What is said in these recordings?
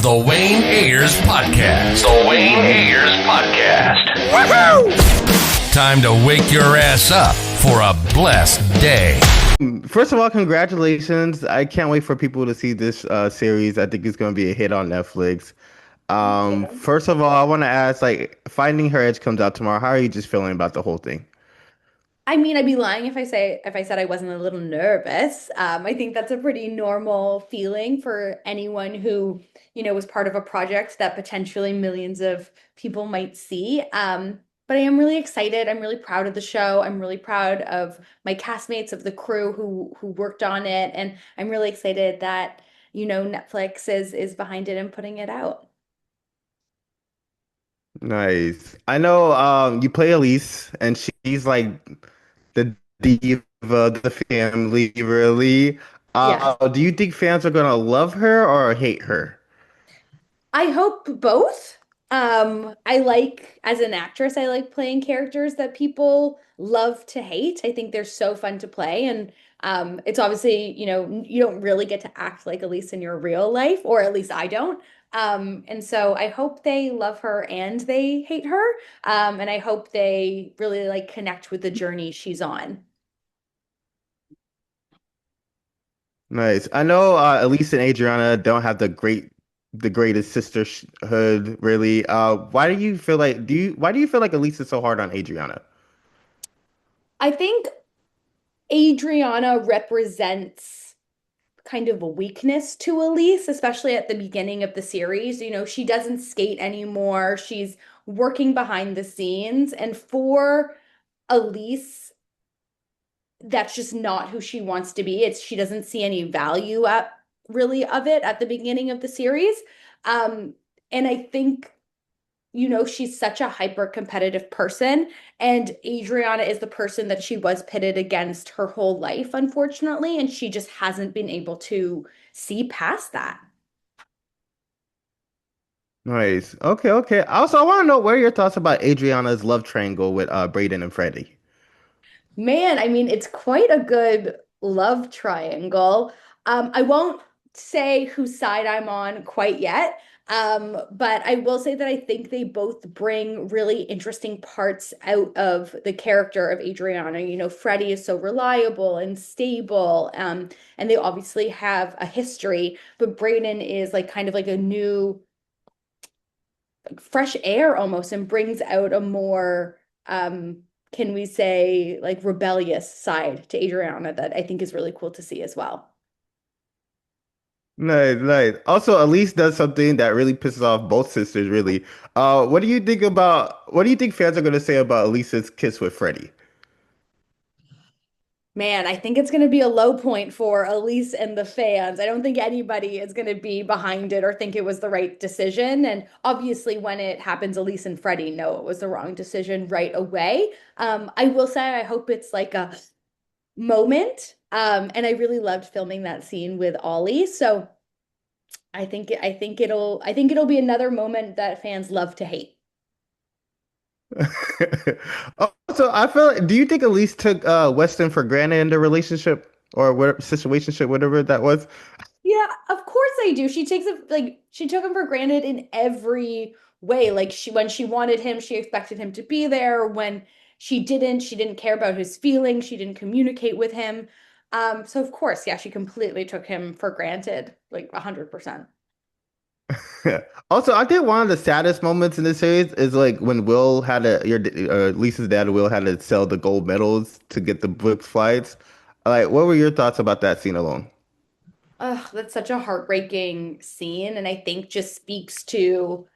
The Wayne Ayers Podcast. The Wayne Ayers Podcast. Woohoo! Time to wake your ass up for a blessed day. First of all, congratulations. I can't wait for people to see this series. I think it's going to be a hit on Netflix. First of all, I want to ask, like, Finding Her Edge comes out tomorrow. How are you just feeling about the whole thing? I mean, I'd be lying if I said I wasn't a little nervous. I think that's a pretty normal feeling for anyone who, was part of a project that potentially millions of people might see. But I am really excited. I'm really proud of the show. I'm really proud of my castmates, of the crew who worked on it, and I'm really excited that, Netflix is behind it and putting it out. Nice. I know you play Elise, and she's like the diva of the family, really. Yes. Do you think fans are gonna love her or hate her? I hope both. As an actress, I like playing characters that people love to hate. I think they're so fun to play. And it's obviously, you don't really get to act like Elise in your real life, or at least I don't. And so I hope they love her and they hate her. And I hope they really like connect with the journey she's on. Nice. I know Elise and Adriana don't have the greatest sisterhood, really. Why do you feel like Elise is so hard on Adriana? I think Adriana represents kind of a weakness to Elise, especially at the beginning of the series. She doesn't skate anymore. She's working behind the scenes. And for Elise, that's just not who she wants to be. She doesn't see any value at really of it at the beginning of the series. Um, and I think she's such a hyper competitive person. And Adriana is the person that she was pitted against her whole life, unfortunately. And she just hasn't been able to see past that. Nice. Okay, okay. Also, I want to know what are your thoughts about Adriana's love triangle with Brayden and Freddie? Man, I mean, it's quite a good love triangle. I won't say whose side I'm on quite yet. But I will say that I think they both bring really interesting parts out of the character of Adriana. Freddie is so reliable and stable, and they obviously have a history, but Brayden is like kind of like a new, like, fresh air almost, and brings out a more, can we say, like rebellious side to Adriana that I think is really cool to see as well. Nice, nice. Also, Elise does something that really pisses off both sisters, really. What do you think fans are going to say about Elise's kiss with Freddie? Man, I think it's going to be a low point for Elise and the fans. I don't think anybody is going to be behind it or think it was the right decision. And obviously, when it happens, Elise and Freddie know it was the wrong decision right away. I will say, I hope it's like a moment. And I really loved filming that scene with Ollie. So I think it'll be another moment that fans love to hate. Also, do you think Elise took Weston for granted in the relationship or whatever situationship, whatever that was? Yeah, of course I do. She took him for granted in every way. Like when she wanted him, she expected him to be there. When she didn't care about his feelings. She didn't communicate with him. So of course, yeah, she completely took him for granted, like 100%. Also, I think one of the saddest moments in this series is like when Will had to, Lisa's dad, Will had to sell the gold medals to get the book flights. Like, what were your thoughts about that scene alone? Ugh, that's such a heartbreaking scene, and I think just speaks to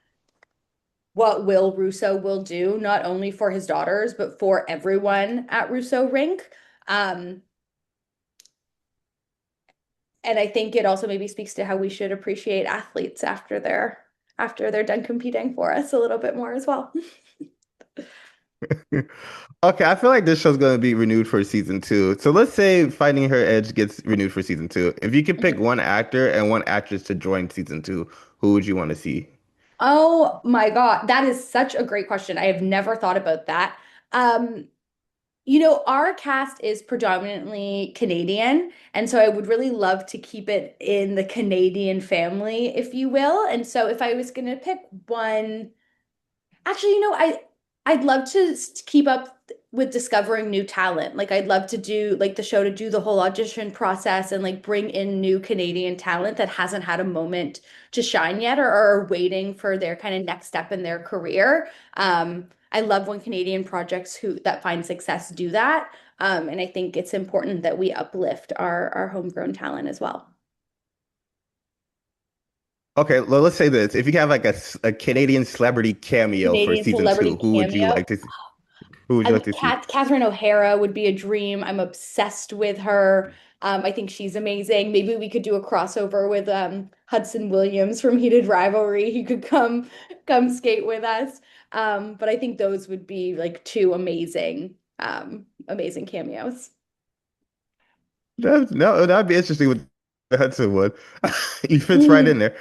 what Will Russo will do, not only for his daughters, but for everyone at Russo Rink. Um, and I think it also maybe speaks to how we should appreciate athletes after they're done competing for us a little bit more as well. Okay, I feel like this show's gonna be renewed for season two. So let's say Finding Her Edge gets renewed for season two. If you could pick one actor and one actress to join season two, who would you want to see? Oh my God, that is such a great question. I have never thought about that. Um, Our cast is predominantly Canadian, and so I would really love to keep it in the Canadian family, if you will. And so if I was going to pick one, actually, I'd love to keep up with discovering new talent. Like I'd love to do like the show to do the whole audition process and like bring in new Canadian talent that hasn't had a moment to shine yet or are waiting for their kind of next step in their career. I love when Canadian projects who that find success do that. And I think it's important that we uplift our homegrown talent as well. Okay, well, let's say this. If you have like a Canadian celebrity cameo for Canadian season celebrity two, who would you cameo. like to see? Who would I you mean, like to see? Catherine O'Hara would be a dream. I'm obsessed with her. I think she's amazing. Maybe we could do a crossover with Hudson Williams from Heated Rivalry. He could come skate with us. But I think those would be like two amazing cameos. No, that'd be interesting with the Hudson one. He fits right Mm. in there.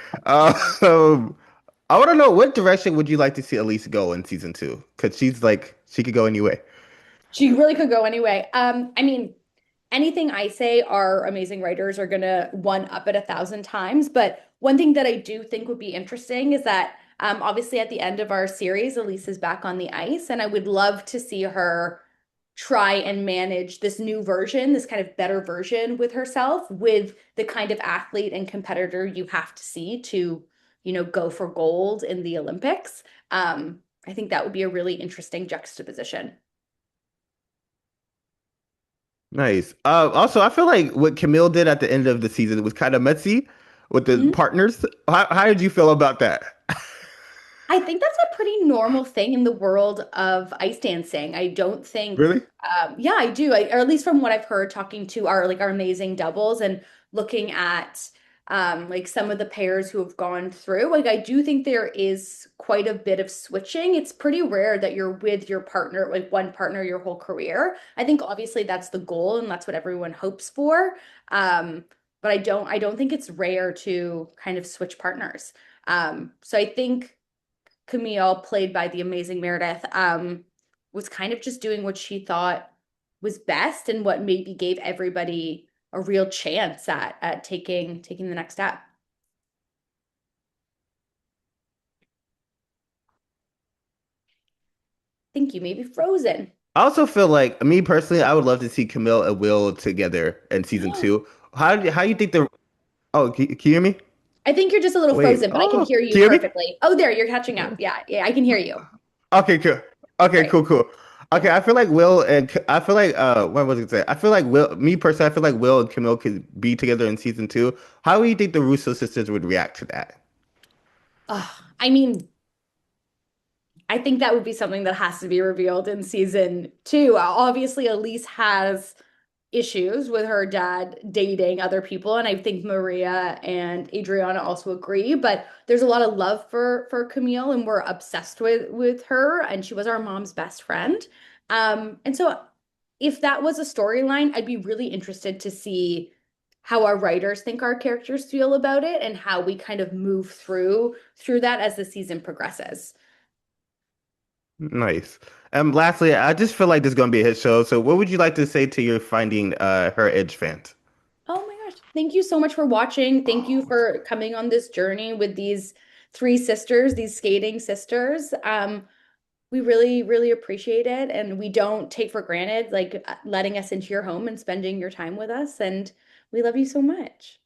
I want to know what direction would you like to see Elise go in season two? Because she's like she could go any way. She really could go anyway. I mean, anything I say, our amazing writers are gonna one up it 1,000 times. But one thing that I do think would be interesting is that obviously at the end of our series, Elise is back on the ice, and I would love to see her try and manage this new version, this kind of better version with herself, with the kind of athlete and competitor you have to see to, go for gold in the Olympics. I think that would be a really interesting juxtaposition. Nice. Also, I feel like what Camille did at the end of the season was kind of messy with the Mhm. partners. How did you feel about that? I think that's a pretty normal thing in the world of ice dancing. I don't think, Really? yeah, I do. Or at least from what I've heard, talking to our amazing doubles and looking at like some of the pairs who have gone through. Like I do think there is quite a bit of switching. It's pretty rare that you're with your partner, like one partner, your whole career. I think obviously that's the goal and that's what everyone hopes for. Um, but I don't think it's rare to kind of switch partners. So I think. Camille, played by the amazing Meredith, was kind of just doing what she thought was best and what maybe gave everybody a real chance at taking the next step. Thank you. Maybe Frozen. I also feel like me personally, I would love to see Camille and Will together in season two. How you think the Oh, can you hear me? I think you're just a little Wait. frozen, but I can Oh, hear you can you hear me? perfectly. Oh, there, you're catching up. Yeah, yeah, I can hear you. Okay, cool. Okay, Great. cool. Okay, Yeah. I feel like Will and I feel like what was it say? I feel like Will, me personally, I feel like Will and Camille could be together in season two. How do you think the Russo sisters would react to that? I mean, I think that would be something that has to be revealed in season two. Obviously, Elise has issues with her dad dating other people, and I think Maria and Adriana also agree. But there's a lot of love for Camille, and we're obsessed with her, and she was our mom's best friend. And so if that was a storyline, I'd be really interested to see how our writers think our characters feel about it and how we kind of move through that as the season progresses. Nice. Lastly, I just feel like this is gonna be a hit show. So, what would you like to say to your Finding Her Edge fans? Oh my gosh. Thank you so much for watching. Thank you for coming on this journey with these three sisters, these skating sisters. We really, really appreciate it. And we don't take for granted like letting us into your home and spending your time with us. And we love you so much.